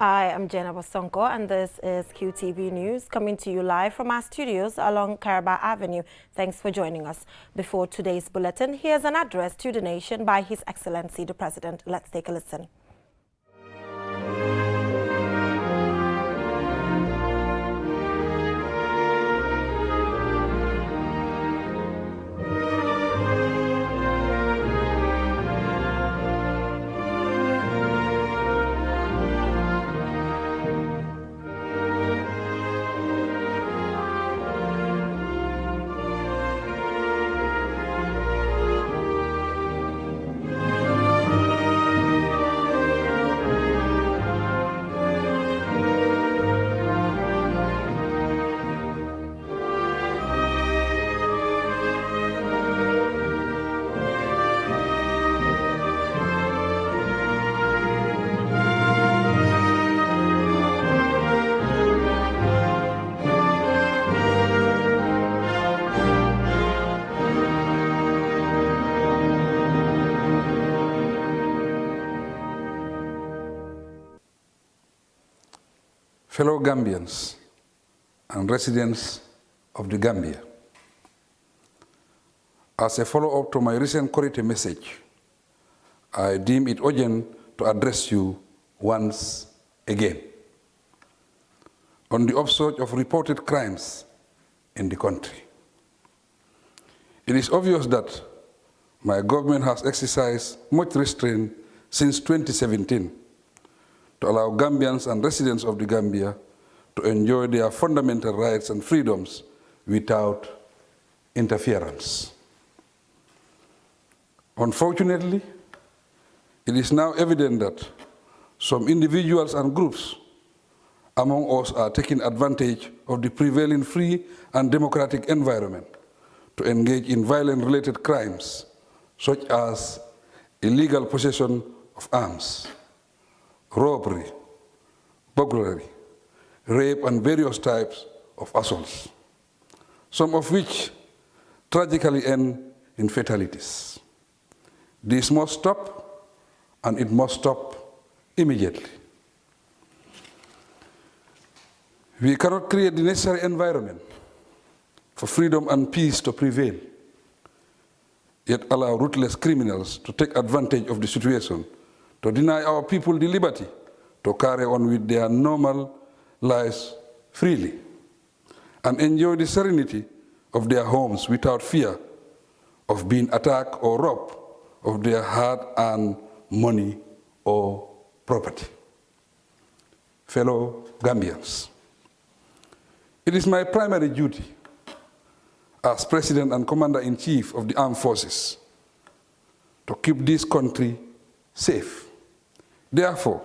I am Jenna Bosonko, and this is Qtv News, coming to you live from our studios along Caraba Avenue. Thanks for joining us. Before today's bulletin, here's an address to the nation by His Excellency the President. Let's take a listen. Fellow Gambians and residents of the Gambia, as a follow-up to my recent Korite message, I deem it urgent to address you once again on the upsurge of reported crimes in the country. It is obvious that my government has exercised much restraint since 2017 to allow Gambians and residents of the Gambia to enjoy their fundamental rights and freedoms without interference. Unfortunately, it is now evident that some individuals and groups among us are taking advantage of the prevailing free and democratic environment to engage in violence-related crimes such as illegal possession of arms, robbery, burglary, rape, and various types of assaults, some of which tragically end in fatalities. This must stop, and it must stop immediately. We cannot create the necessary environment for freedom and peace to prevail, yet allow ruthless criminals to take advantage of the situation to deny our people the liberty to carry on with their normal lives freely and enjoy the serenity of their homes without fear of being attacked or robbed of their hard-earned money or property. Fellow Gambians, it is my primary duty as President and Commander-in-Chief of the Armed Forces to keep this country safe. Therefore,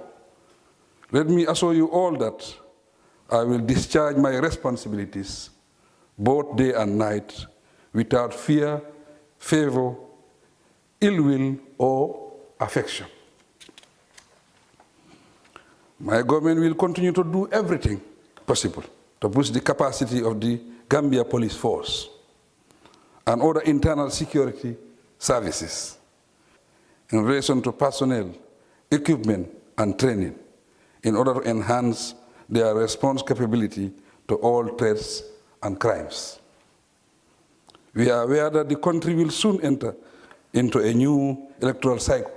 let me assure you all that I will discharge my responsibilities both day and night without fear, favor, ill will, or affection. My government will continue to do everything possible to boost the capacity of the Gambia Police Force and other internal security services in relation to personnel, equipment, and training in order to enhance their response capability to all threats and crimes. We are aware that the country will soon enter into a new electoral cycle,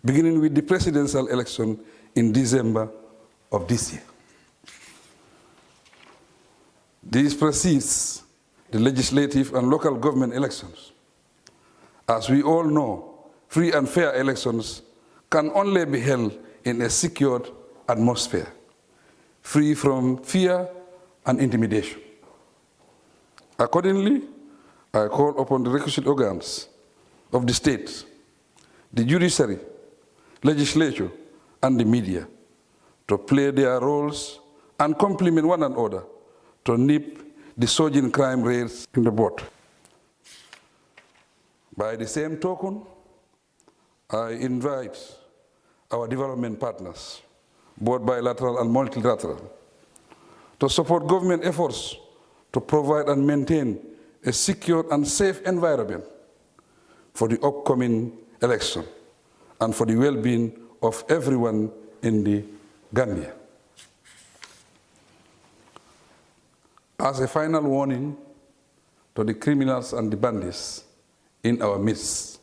beginning with the presidential election in December of this year. This precedes the legislative and local government elections. As we all know, free and fair elections can only be held in a secured atmosphere, free from fear and intimidation. Accordingly, I call upon the requisite organs of the state, the judiciary, legislature, and the media to play their roles and complement one another to nip the surging crime rates in the bud. By the same token, I invite our development partners, both bilateral and multilateral, to support government efforts to provide and maintain a secure and safe environment for the upcoming election and for the well-being of everyone in the Gambia. As a final warning to the criminals and the bandits in our midst,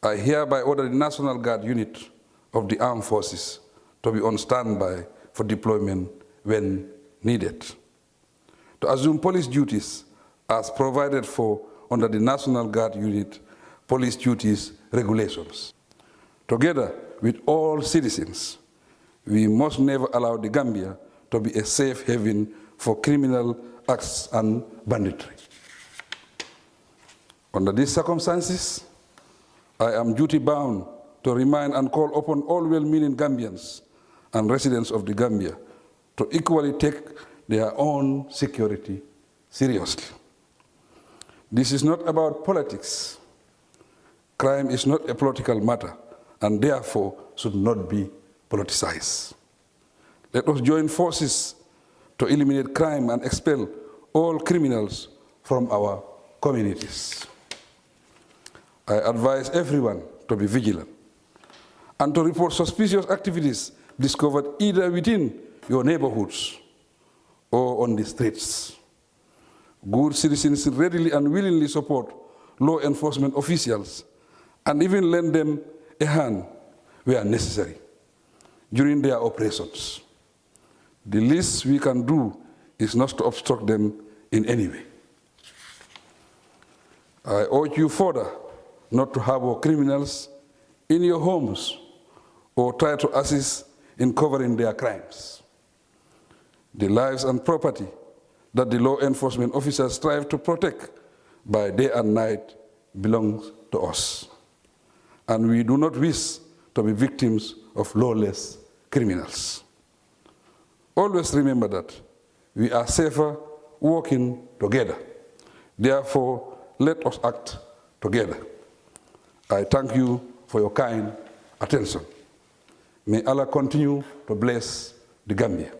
I hereby order the National Guard unit of the Armed Forces to be on standby for deployment when needed, to assume police duties as provided for under the National Guard unit police duties regulations. Together with all citizens, we must never allow the Gambia to be a safe haven for criminal acts and banditry. Under these circumstances, I am duty-bound to remind and call upon all well-meaning Gambians and residents of the Gambia to equally take their own security seriously. This is not about politics. Crime is not a political matter and therefore should not be politicized. Let us join forces to eliminate crime and expel all criminals from our communities. I advise everyone to be vigilant and to report suspicious activities discovered either within your neighborhoods or on the streets. Good citizens readily and willingly support law enforcement officials and even lend them a hand where necessary during their operations. The least we can do is not to obstruct them in any way. I urge you further not to harbor criminals in your homes or try to assist in covering their crimes. The lives and property that the law enforcement officers strive to protect by day and night belongs to us. And we do not wish to be victims of lawless criminals. Always remember that we are safer working together. Therefore, let us act together. I thank you for your kind attention. May Allah continue to bless the Gambia.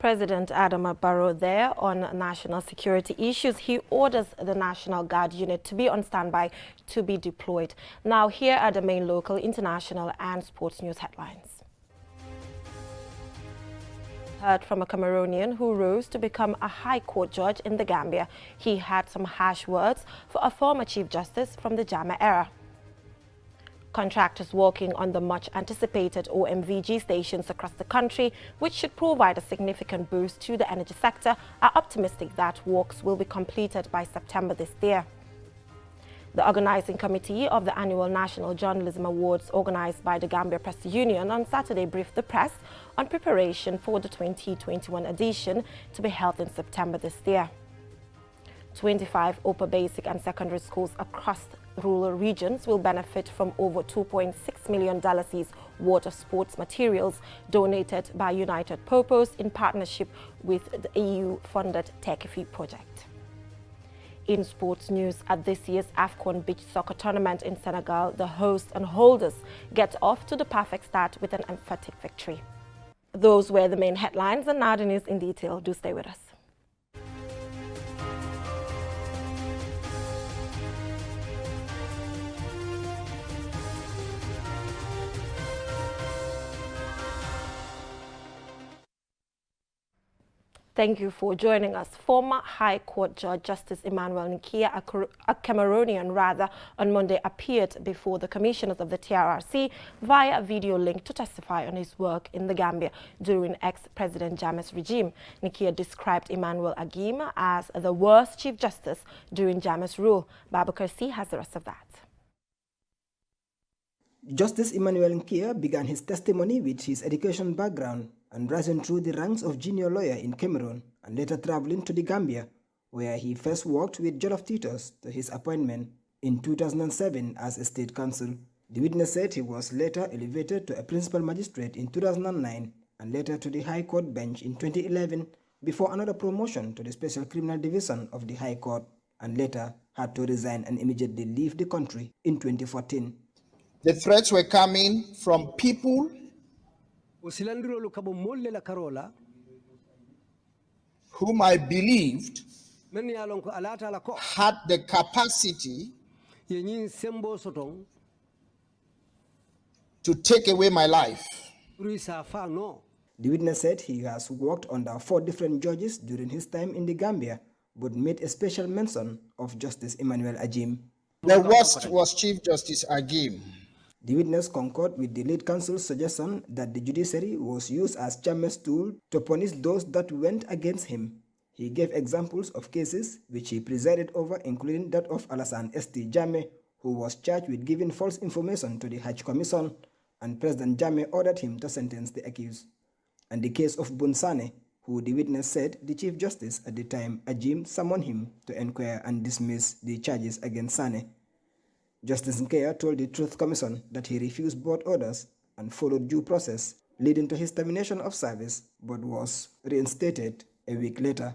President Adama Barrow there on national security issues. He orders the National Guard unit to be on standby to be deployed. Now here are the main local, international and sports news headlines. Heard from a Cameroonian who rose to become a High Court judge in the Gambia. He had some harsh words for a former Chief Justice from the Jammeh era. Contractors working on the much-anticipated OMVG stations across the country, which should provide a significant boost to the energy sector, are optimistic that works will be completed by September this year. The organizing committee of the annual National Journalism Awards, organized by the Gambia Press Union, on Saturday briefed the press on preparation for the 2021 edition to be held in September this year. 25 upper basic and secondary schools across rural regions will benefit from over $2.6 million worth of sports materials donated by United Purpose in partnership with the EU-funded TRRC project. In sports news, at this year's AFCON Beach Soccer Tournament in Senegal, the hosts and holders get off to the perfect start with an emphatic victory. Those were the main headlines, and now the news in detail. Do stay with us. Thank you for joining us. Former High Court Judge Justice Emmanuel Nkia, a Cameroonian rather, on Monday appeared before the commissioners of the TRRC via video link to testify on his work in the Gambia during ex-President Jammeh's regime. Nkia described Emmanuel Agim as the worst Chief Justice during Jammeh's rule. Babakar C has the rest of that. Justice Emmanuel Nkia began his testimony with his education background and rising through the ranks of junior lawyer in Cameroon and later traveling to the Gambia, where he first worked with Jollof Tutors to his appointment in 2007 as a state counsel. The witness said he was later elevated to a principal magistrate in 2009 and later to the High Court bench in 2011 before another promotion to the Special Criminal Division of the High Court, and later had to resign and immediately leave the country in 2014. The threats were coming from people whom I believed had the capacity to take away my life. The witness said he has worked under 4 different judges during his time in the Gambia, but made a special mention of Justice Emmanuel Agim. The worst was Chief Justice Agim. The witness concurred with the lead counsel's suggestion that the judiciary was used as Jammeh's tool to punish those that went against him. He gave examples of cases which he presided over, including that of Alassane St. Jammeh, who was charged with giving false information to the Hajj Commission, and President Jammeh ordered him to sentence the accused. And the case of Bunsane, who the witness said the Chief Justice at the time, Agim, summoned him to inquire and dismiss the charges against Sane. Justice Nkia told the Truth Commission that he refused both orders and followed due process, leading to his termination of service, but was reinstated a week later.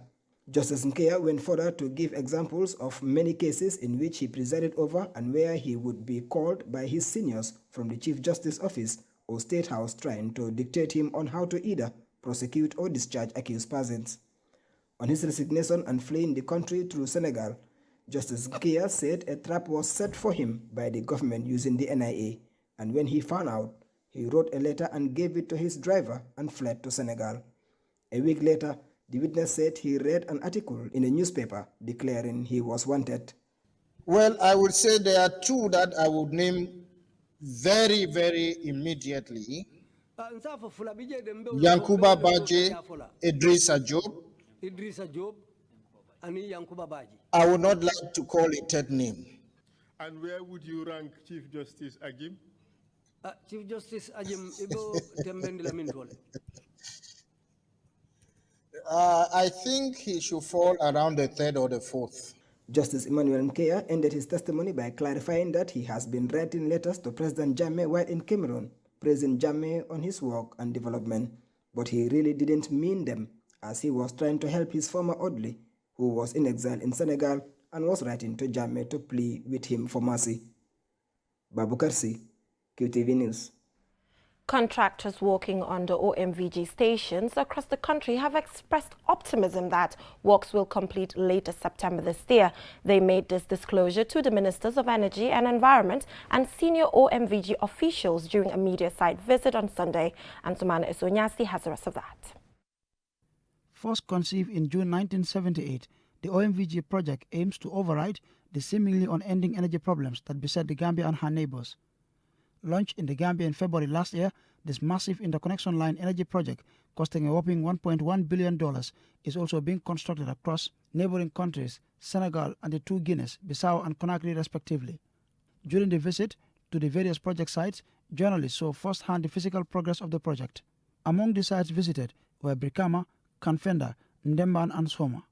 Justice Nkia went further to give examples of many cases in which he presided over and where he would be called by his seniors from the Chief Justice Office or State House trying to dictate him on how to either prosecute or discharge accused persons. On his resignation and fleeing the country through Senegal, Justice Nkia said a trap was set for him by the government using the NIA, and when he found out, he wrote a letter and gave it to his driver and fled to Senegal. A week later, the witness said he read an article in a newspaper declaring he was wanted. Well, I would say there are 2 that I would name very, very immediately. Yankuba Baje, Idrissa Job. I would not like to call a third name. And where would you rank Chief Justice Agim? Chief Justice Agim, I think he should fall around the 3rd or the 4th. Justice Emmanuel Nkia ended his testimony by clarifying that he has been writing letters to President Jammeh while in Cameroon, praising Jammeh on his work and development, but he really didn't mean them, as he was trying to help his former orderly, who was in exile in Senegal and was writing to Jammeh to plead with him for mercy. Babakar C, Qtv News. Contractors working on the OMVG stations across the country have expressed optimism that works will complete later September this year. They made this disclosure to the Ministers of Energy and Environment and senior OMVG officials during a media site visit on Sunday. And Sumana Esonyasi has the rest of that. First conceived in June 1978, the OMVG project aims to override the seemingly unending energy problems that beset the Gambia and her neighbors. Launched in the Gambia in February last year, this massive interconnection line energy project, costing a whopping $1.1 billion, is also being constructed across neighboring countries, Senegal and the 2 Guineas, Bissau and Conakry respectively. During the visit to the various project sites, journalists saw firsthand the physical progress of the project. Among the sites visited were Brikama, Kanfenda, Ndemban and Soma.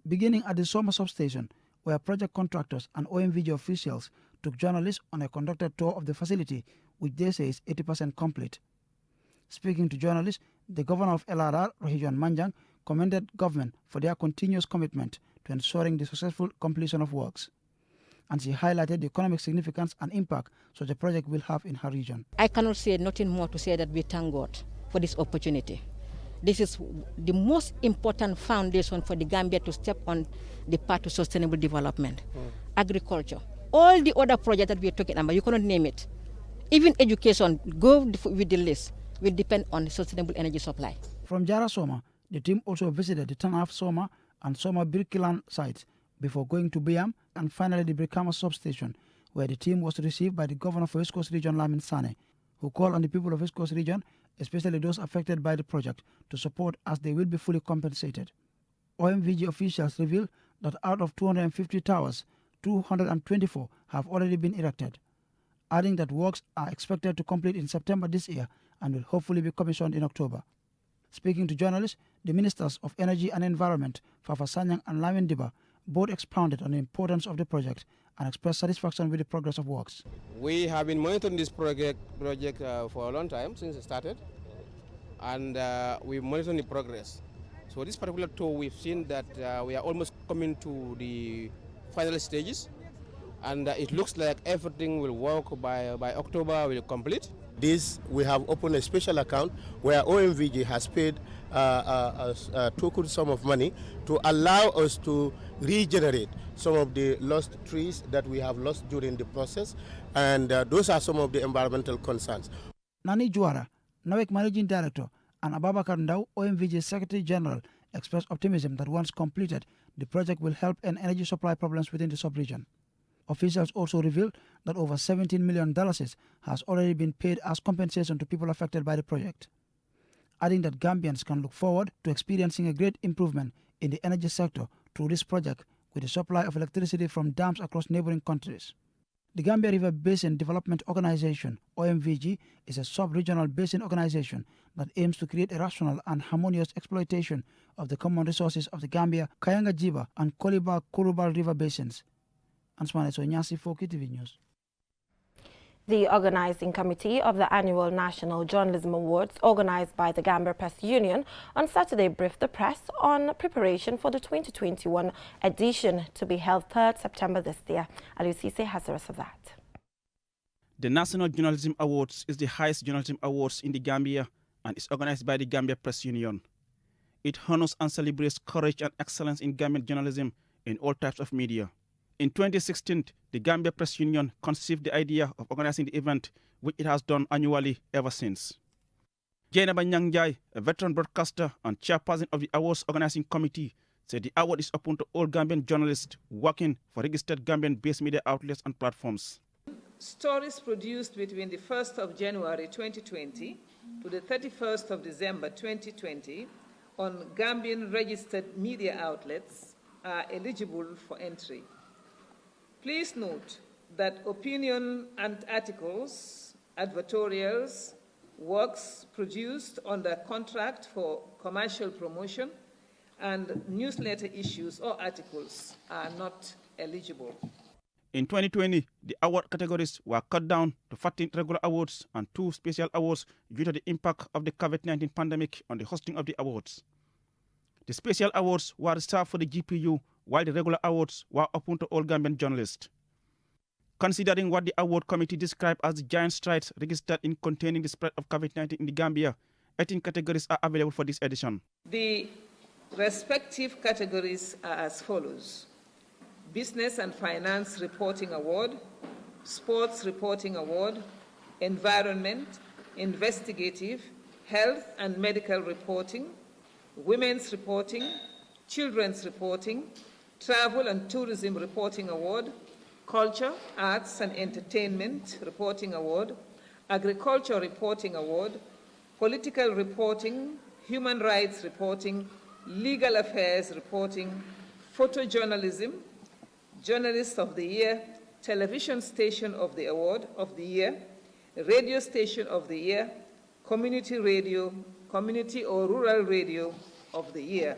Beginning at the Soma substation, where project contractors and OMVG officials took journalists on a conducted tour of the facility, which they say is 80% complete. Speaking to journalists, the governor of LRR, Rohijan Manjang, commended government for their continuous commitment to ensuring the successful completion of works. And she highlighted the economic significance and impact such a project will have in her region. I cannot say nothing more to say that we thank God for this opportunity. This is the most important foundation for the Gambia to step on the path to sustainable development. Agriculture, all the other projects that we are talking about, you cannot name it. Even education, go with the list, will depend on sustainable energy supply. From Jara Soma, The team also visited the Tanaf Soma and Soma Birkilan sites before going to Biam and finally the Brikama substation, where the team was received by the governor for East Coast Region, Lamin Sane, who called on the people of East Coast Region, especially those affected by the project, to support as they will be fully compensated. OMVG officials revealed that out of 250 towers, 224 have already been erected, adding that works are expected to complete in September this year and will hopefully be commissioned in October. Speaking to journalists, the Ministers of Energy and Environment, Fafa Sanyang and Lamin Diba, both expounded on the importance of the project and expressed satisfaction with the progress of works. We have been monitoring this project for a long time since it started, and we're monitoring the progress. So this particular tour, we've seen that we are almost coming to the final stages, and it looks like everything will work by October, will complete. This, we have opened a special account where OMVG has paid a token sum of money to allow us to regenerate some of the lost trees that we have lost during the process, and those are some of the environmental concerns. Nani Juara, NAWEC Managing Director, and Ababakar Ndau, OMVG Secretary General, expressed optimism that once completed, the project will help end energy supply problems within the sub-region. Officials also revealed that over $17 million has already been paid as compensation to people affected by the project, adding that Gambians can look forward to experiencing a great improvement in the energy sector through this project with the supply of electricity from dams across neighboring countries. The Gambia River Basin Development Organization, OMVG, is a sub-regional basin organization that aims to create a rational and harmonious exploitation of the common resources of the Gambia, Kayanga-Jiba, and Koliba-Kurubal River basins. Ansmane Sonyasi for Qtv News. The organizing committee of the annual National Journalism Awards, organized by the Gambia Press Union, on Saturday briefed the press on preparation for the 2021 edition to be held 3rd September this year. Alusise has the rest of that. The National Journalism Awards is the highest journalism awards in the Gambia and is organized by the Gambia Press Union. It honors and celebrates courage and excellence in Gambian journalism in all types of media. In 2016, the Gambia Press Union conceived the idea of organizing the event, which it has done annually ever since. Jainaba Nyangjai, a veteran broadcaster and chairperson of the awards organizing committee, said the award is open to all Gambian journalists working for registered Gambian-based media outlets and platforms. Stories produced between the 1st of January 2020 to the 31st of December 2020 on Gambian registered media outlets are eligible for entry. Please note that opinion and articles, advertorials, works produced under contract for commercial promotion, and newsletter issues or articles are not eligible. In 2020, the award categories were cut down to 14 regular awards and 2 special awards due to the impact of the COVID-19 pandemic on the hosting of the awards. The special awards were reserved for the GPU, while the regular awards were open to all Gambian journalists. Considering what the award committee described as the giant strides registered in containing the spread of COVID-19 in the Gambia, 18 categories are available for this edition. The respective categories are as follows: Business and Finance Reporting Award, Sports Reporting Award, Environment, Investigative, Health and Medical Reporting, Women's Reporting, Children's Reporting, Travel and Tourism Reporting Award, Culture, Arts and Entertainment Reporting Award, Agriculture Reporting Award, Political Reporting, Human Rights Reporting, Legal Affairs Reporting, Photojournalism, Journalist of the Year, Television Station of the Award of the Year, Radio Station of the Year, Community Radio, Community or Rural Radio of the Year.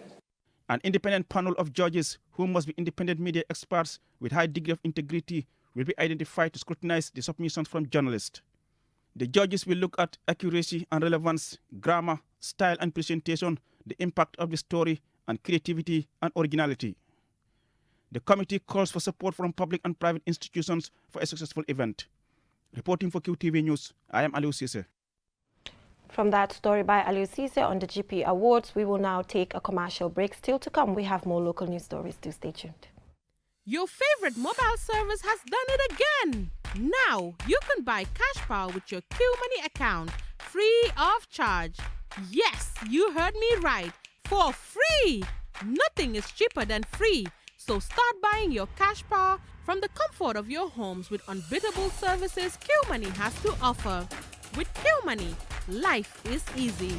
An independent panel of judges who must be independent media experts with high degree of integrity will be identified to scrutinize the submissions from journalists. The judges will look at accuracy and relevance, grammar, style and presentation, the impact of the story, and creativity and originality. The committee calls for support from public and private institutions for a successful event. Reporting for Qtv News, I am Aliou Cisse. From that story by Aliou Cisse on the GP Awards, we will now take a commercial break. Still to come, we have more local news stories. Do stay tuned. Your favorite mobile service has done it again. Now you can buy cash power with your Q Money account free of charge. Yes, you heard me right. for free. Nothing is cheaper than free. So start buying your cash power from the comfort of your homes with unbeatable services QMoney has to offer. With QMoney, life is easy.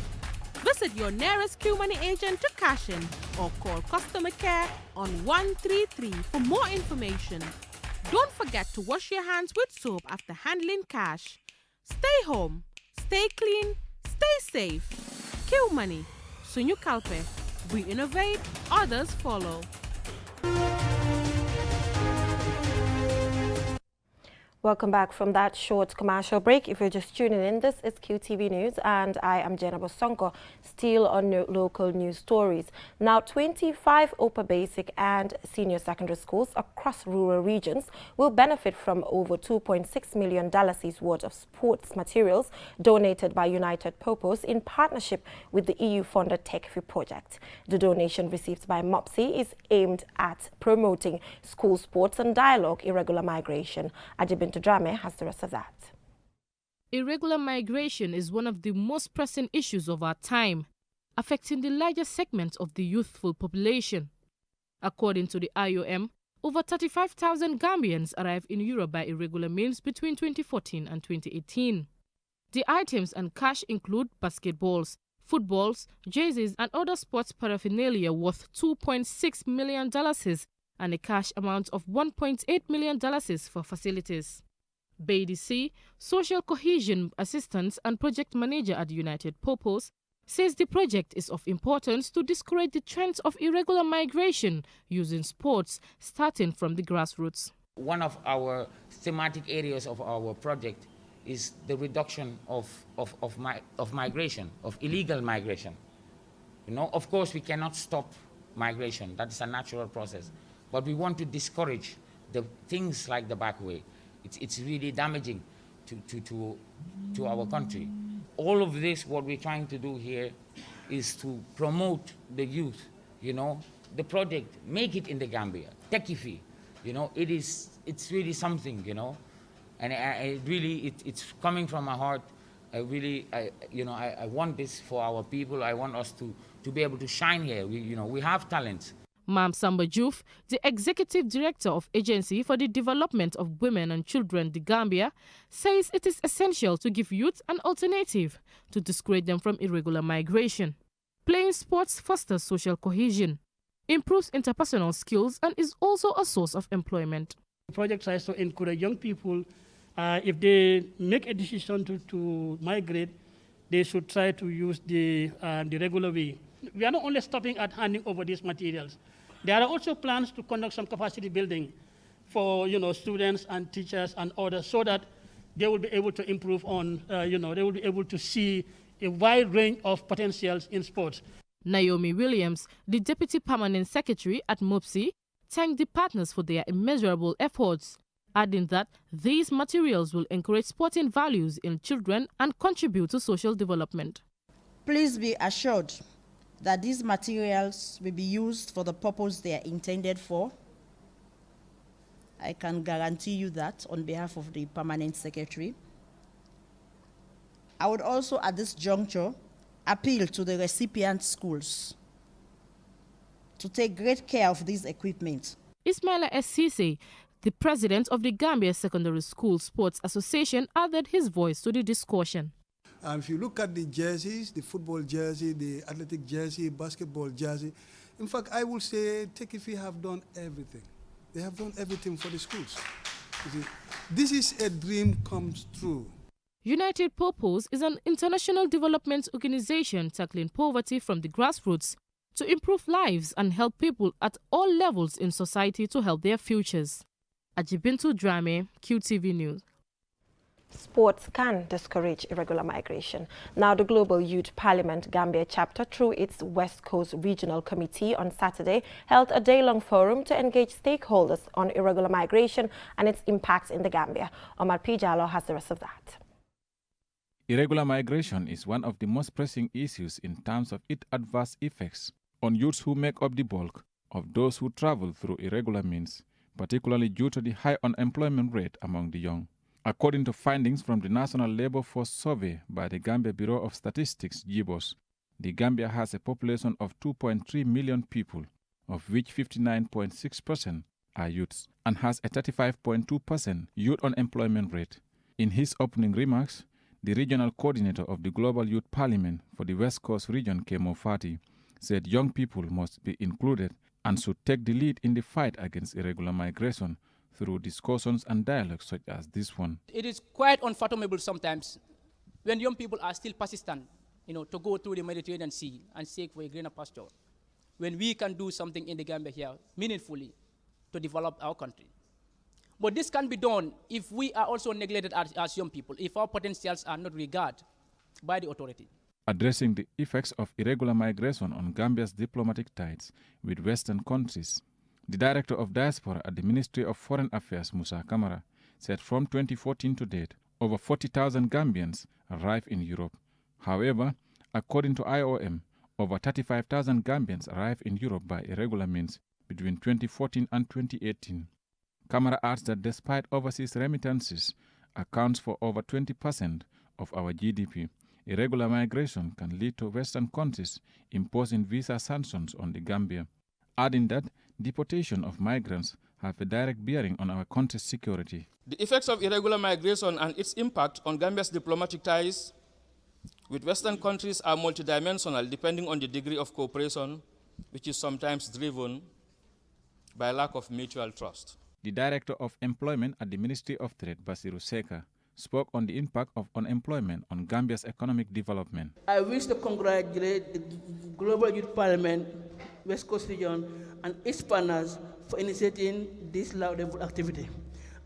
Visit your nearest QMoney agent to cash in or call customer care on 133 for more information. Don't forget to wash your hands with soap after handling cash. Stay home, stay clean, stay safe. QMoney, Sunyu Kalpe. We innovate, others follow. Welcome back from that short commercial break. If you're just tuning in, this is QTV News and I am Jenna Bosonko, still on local news stories. Now, 25 upper basic and senior secondary schools across rural regions will benefit from over $2.6 million worth of sports materials donated by United Purpose in partnership with the EU-funded TechFi project. The donation received by MOPSI is aimed at promoting school sports and dialogue irregular migration. Ajibin Drame has the rest of that. Irregular migration is one of the most pressing issues of our time, affecting the largest segment of the youthful population. According to the IOM, over 35,000 Gambians arrived in Europe by irregular means between 2014 and 2018. The items and cash include basketballs, footballs, jerseys and other sports paraphernalia worth $2.6 million and a cash amount of $1.8 million for facilities. Beidi C, Social Cohesion Assistant and Project Manager at United Purpose, says the project is of importance to discourage the trends of irregular migration using sports, starting from the grassroots. One of our thematic areas of our project is the reduction of migration, of illegal migration. You know, of course, we cannot stop migration. That is a natural process. But we want to discourage the things like the back way. It's really damaging to our country. All of this, what we're trying to do here is to promote the youth, you know, the project, make it in the Gambia, TechFi, you know, it's really something, you know, and it's coming from my heart. I want this for our people. I want us to be able to shine here. We have talents. Mam Samba Juf, the Executive Director of Agency for the Development of Women and Children, the Gambia, says it is essential to give youth an alternative to discourage them from irregular migration. Playing sports fosters social cohesion, improves interpersonal skills, and is also a source of employment. The project tries to encourage young people, if they make a decision to migrate, they should try to use the regular way. We are not only stopping at handing over these materials. There are also plans to conduct some capacity building for students and teachers and others, so that they will be able to improve on, they will be able to see a wide range of potentials in sports. Naomi Williams, the Deputy Permanent Secretary at MOPSI, thanked the partners for their immeasurable efforts, adding that these materials will encourage sporting values in children and contribute to social development. Please be assured that these materials will be used for the purpose they are intended for. I can guarantee you that on behalf of the Permanent Secretary. I would also, at this juncture, appeal to the recipient schools to take great care of these equipment. Ismaila Essise, the president of the Gambia Secondary School Sports Association, added his voice to the discussion. If you look at the jerseys, the football jersey, the athletic jersey, basketball jersey, in fact, I will say TechFi have done everything. They have done everything for the schools. This is a dream comes true. United Purpose is an international development organization tackling poverty from the grassroots to improve lives and help people at all levels in society to help their futures. Ajibintu Drame, QTV News. Sports can discourage irregular migration. Now, the Global Youth Parliament Gambia chapter, through its West Coast Regional Committee on Saturday, held a day-long forum to engage stakeholders on irregular migration and its impacts in the Gambia. Omar P. Jallo has the rest of that. Irregular migration is one of the most pressing issues in terms of its adverse effects on youths who make up the bulk of those who travel through irregular means, particularly due to the high unemployment rate among the young. According to findings from the National Labour Force Survey by the Gambia Bureau of Statistics, GBOS, The Gambia has a population of 2.3 million people, of which 59.6% are youths, and has a 35.2% youth unemployment rate. In his opening remarks, the regional coordinator of the Global Youth Parliament for the West Coast region, Kemo Fati, said young people must be included and should take the lead in the fight against irregular migration through discussions and dialogues such as this one. It is quite unfathomable sometimes when young people are still persistent, to go through the Mediterranean Sea and seek for a greener pasture, when we can do something in the Gambia here meaningfully to develop our country. But this can be done if we are also neglected as young people, if our potentials are not regarded by the authority. Addressing the effects of irregular migration on Gambia's diplomatic ties with Western countries, the Director of Diaspora at the Ministry of Foreign Affairs, Musa Kamara, said from 2014 to date, over 40,000 Gambians arrived in Europe. However, according to IOM, over 35,000 Gambians arrived in Europe by irregular means between 2014 and 2018. Kamara adds that despite overseas remittances accounts for over 20% of our GDP, irregular migration can lead to Western countries imposing visa sanctions on the Gambia, adding that deportation of migrants have a direct bearing on our country's security. The effects of irregular migration and its impact on Gambia's diplomatic ties with Western countries are multidimensional depending on the degree of cooperation, which is sometimes driven by lack of mutual trust. The Director of Employment at the Ministry of Trade, Basiru Seka, spoke on the impact of unemployment on Gambia's economic development. I wish to congratulate the Global Youth Parliament, West Coast Region, and its partners for initiating this laudable activity.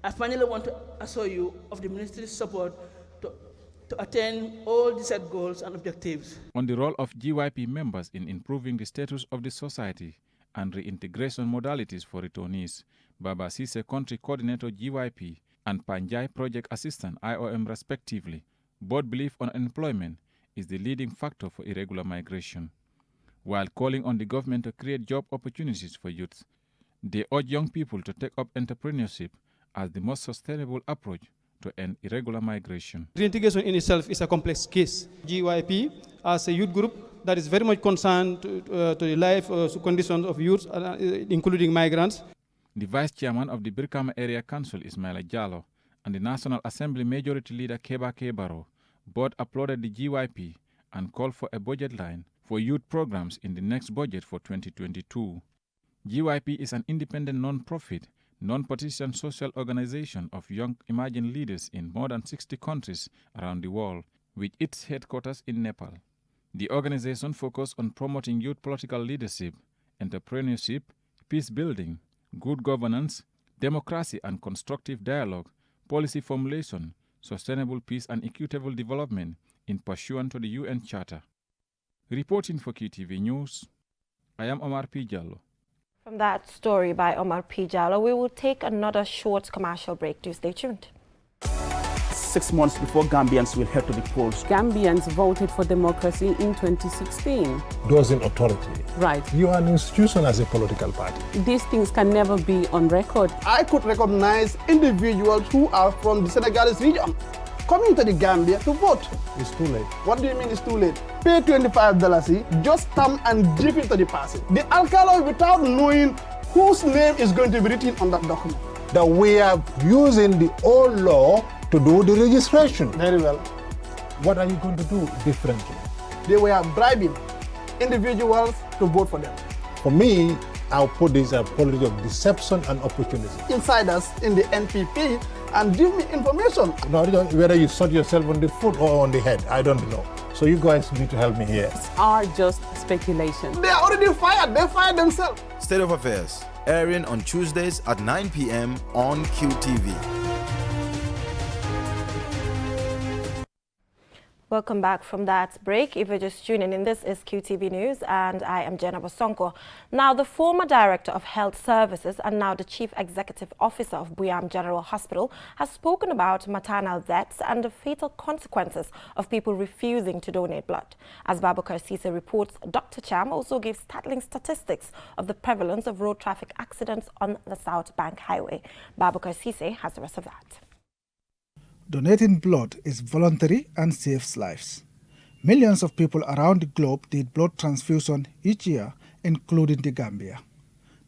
I finally want to assure you of the Ministry's support to attain all the set goals and objectives. On the role of GYP members in improving the status of the society and reintegration modalities for returnees, Baba Sise, Country Coordinator GYP, and Panjai Project Assistant IOM respectively, both believe unemployment is the leading factor for irregular migration. While calling on the government to create job opportunities for youth, they urge young people to take up entrepreneurship as the most sustainable approach to end irregular migration. Reintegration in itself is a complex case. GYP, as a youth group that is very much concerned to the life conditions of youth, including migrants. The Vice Chairman of the Birkama Area Council, Ismaila Jallo, and the National Assembly Majority Leader, Keba Kebaro, both applauded the GYP and called for a budget line for youth programs in the next budget for 2022. GYP is an independent non-profit, non-partisan social organization of young emerging leaders in more than 60 countries around the world, with its headquarters in Nepal. The organization focuses on promoting youth political leadership, entrepreneurship, peace building, good governance, democracy and constructive dialogue, policy formulation, sustainable peace and equitable development in pursuant to the UN Charter. Reporting for Qtv News, I am Omar P. Jallo. From that story by Omar P. Jallo, we will take another short commercial break. Do stay tuned. 6 months before Gambians will head to the polls. Gambians voted for democracy in 2016. Those in authority. Right. You are an institution as a political party. These things can never be on record. I could recognize individuals who are from the Senegalese region coming to the Gambia to vote. It's too late. What do you mean it's too late? Pay $25, just come and give it to the person. The alcalde without knowing whose name is going to be written on that document. That we are using the old law to do the registration. Very well. What are you going to do differently? They were bribing individuals to vote for them. For me, I'll put this as a policy of deception and opportunity. Insiders in the NPP and give me information. No, whether you shot yourself on the foot or on the head, I don't know. So you guys need to help me here. These are just speculation. They are already fired. They fired themselves. State of Affairs, airing on Tuesdays at 9 p.m. on QTV. Welcome back from that break. If you're just tuning in, this is QTV News and I am Jenna Bosonko. Now, the former Director of Health Services and now the Chief Executive Officer of Buyam General Hospital has spoken about maternal deaths and the fatal consequences of people refusing to donate blood. As Babakar Sise reports, Dr. Cham also gave startling statistics of the prevalence of road traffic accidents on the South Bank Highway. Babakar Sise has the rest of that. Donating blood is voluntary and saves lives. Millions of people around the globe need blood transfusion each year, including the Gambia.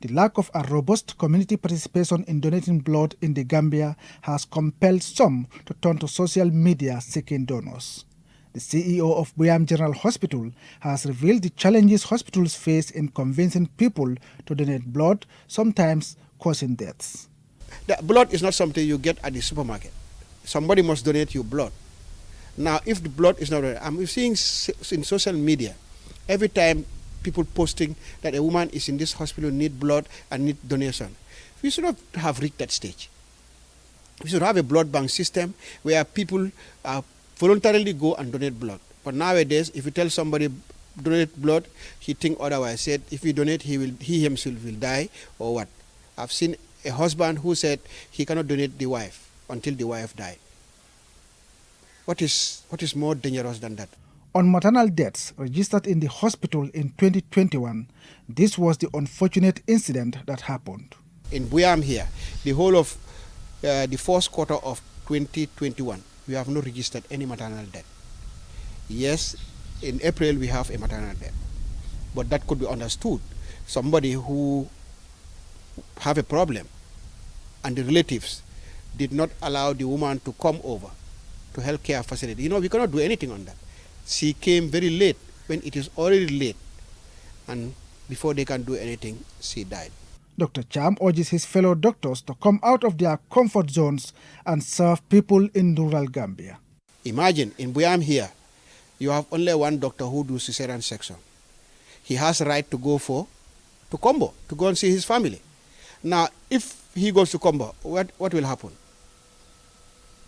The lack of a robust community participation in donating blood in the Gambia has compelled some to turn to social media seeking donors. The CEO of Buyam General Hospital has revealed the challenges hospitals face in convincing people to donate blood, sometimes causing deaths. The blood is not something you get at the supermarket. Somebody must donate you blood. Now, if the blood is not donated, I'm seeing in social media, every time people posting that a woman is in this hospital, need blood and need donation. We should not have reached that stage. We should have a blood bank system where people voluntarily go and donate blood. But nowadays, if you tell somebody donate blood, he think otherwise. Said if you donate, he himself will die or what. I've seen a husband who said he cannot donate the wife until the wife died. What is more dangerous than that? On maternal deaths registered in the hospital in 2021, this was the unfortunate incident that happened. In Buyam here, the whole of the first quarter of 2021, we have not registered any maternal death. Yes, in April we have a maternal death, but that could be understood. Somebody who have a problem and the relatives did not allow the woman to come over to healthcare facility. You know, we cannot do anything on that. She came very late when it is already late, and before they can do anything, she died. Dr. Cham urges his fellow doctors to come out of their comfort zones and serve people in rural Gambia. Imagine, in Buyam here, you have only one doctor who does cesarean section. He has a right to go to Combo, to go and see his family. Now, if he goes to Combo, what will happen?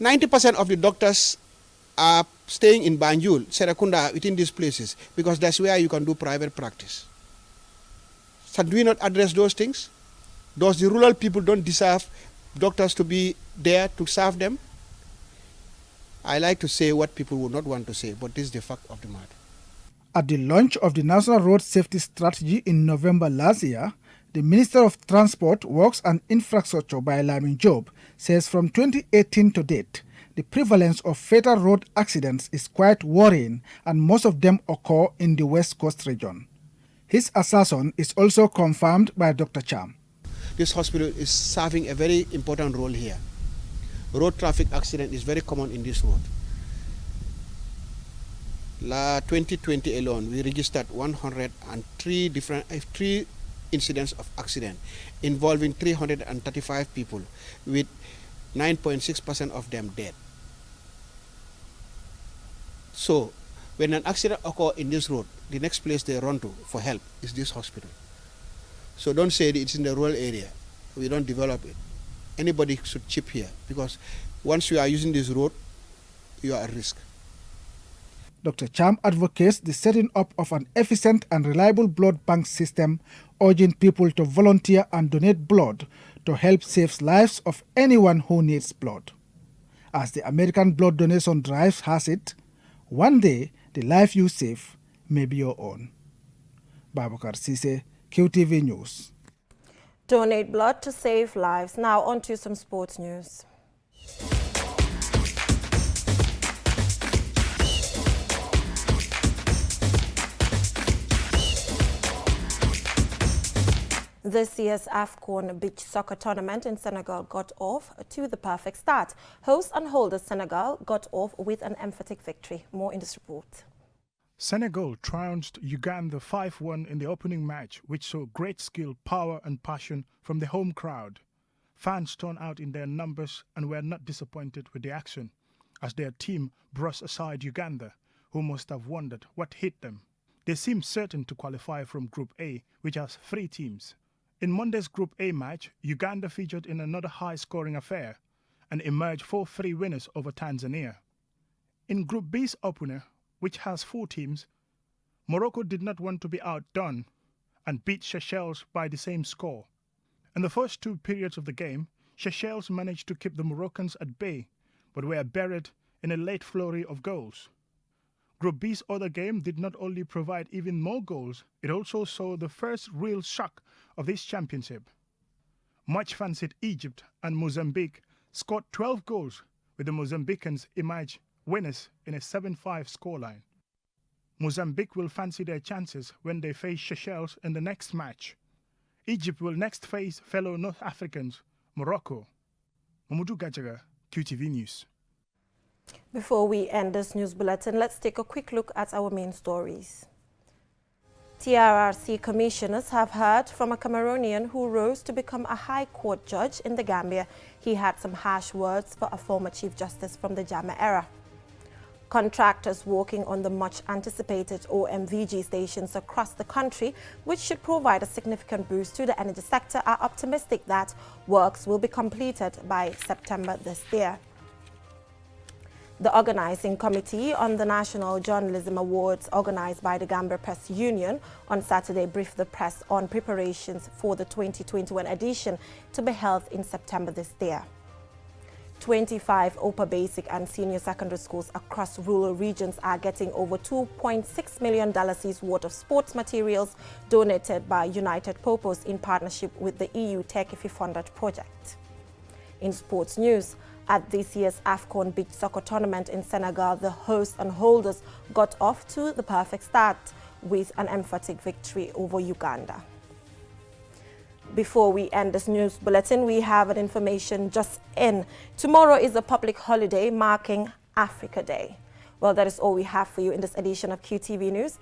90% of the doctors are staying in Banjul, Serakunda, within these places, because that's where you can do private practice. So do we not address those things? Does the rural people don't deserve doctors to be there to serve them? I like to say what people would not want to say, but this is the fact of the matter. At the launch of the National Road Safety Strategy in November last year, the Minister of Transport, Works and Infrastructure by Lamin Job says from 2018 to date, the prevalence of fatal road accidents is quite worrying and most of them occur in the West Coast region. His assertion is also confirmed by Dr. Cham. This hospital is serving a very important role here. Road traffic accident is very common in this road. 2020 alone, we registered 103 three incidents of accident involving 335 people, with 9.6% of them dead. So, when an accident occurs in this road, the next place they run to for help is this hospital. So don't say it's in the rural area. We don't develop it. Anybody should chip here, because once you are using this road, you are at risk. Dr. Cham advocates the setting up of an efficient and reliable blood bank system, urging people to volunteer and donate blood to help save lives of anyone who needs blood. As the American blood donation drive has it, one day the life you save may be your own. Babakar Sise, Qtv News. Donate blood to save lives. Now on to some sports news. This year's AFCON beach soccer tournament in Senegal got off to the perfect start. Host and holder Senegal got off with an emphatic victory. More in this report. Senegal trounced Uganda 5-1 in the opening match, which saw great skill, power and passion from the home crowd. Fans turned out in their numbers and were not disappointed with the action, as their team brushed aside Uganda, who must have wondered what hit them. They seemed certain to qualify from Group A, which has 3 teams. In Monday's Group A match, Uganda featured in another high-scoring affair and emerged 4-3 winners over Tanzania. In Group B's opener, which has 4 teams, Morocco did not want to be outdone and beat Seychelles by the same score. In the first 2 periods of the game, Seychelles managed to keep the Moroccans at bay, but were buried in a late flurry of goals. Group B's other game did not only provide even more goals, it also saw the first real shock of this championship. Much fancied Egypt and Mozambique scored 12 goals, with the Mozambicans emerge winners in a 7-5 scoreline. Mozambique will fancy their chances when they face Seychelles in the next match. Egypt will next face fellow North Africans, Morocco. Mamadou Gajaga, QTV News. Before we end this news bulletin, let's take a quick look at our main stories. TRRC commissioners have heard from a Cameroonian who rose to become a High Court judge in the Gambia. He had some harsh words for a former Chief Justice from the Jammeh era. Contractors working on the much-anticipated OMVG stations across the country, which should provide a significant boost to the energy sector, are optimistic that works will be completed by September this year. The organizing committee on the National Journalism Awards, organized by the Gambia Press Union, on Saturday briefed the press on preparations for the 2021 edition to be held in September this year. 25 upper basic and senior secondary schools across rural regions are getting over $2.6 million worth of sports materials donated by United Purpose in partnership with the EU TRRC-funded project. In sports news, at this year's AFCON Beach Soccer Tournament in Senegal, the hosts and holders got off to the perfect start with an emphatic victory over Uganda. Before we end this news bulletin, we have an information just in. Tomorrow is a public holiday marking Africa Day. Well, that is all we have for you in this edition of QTV News.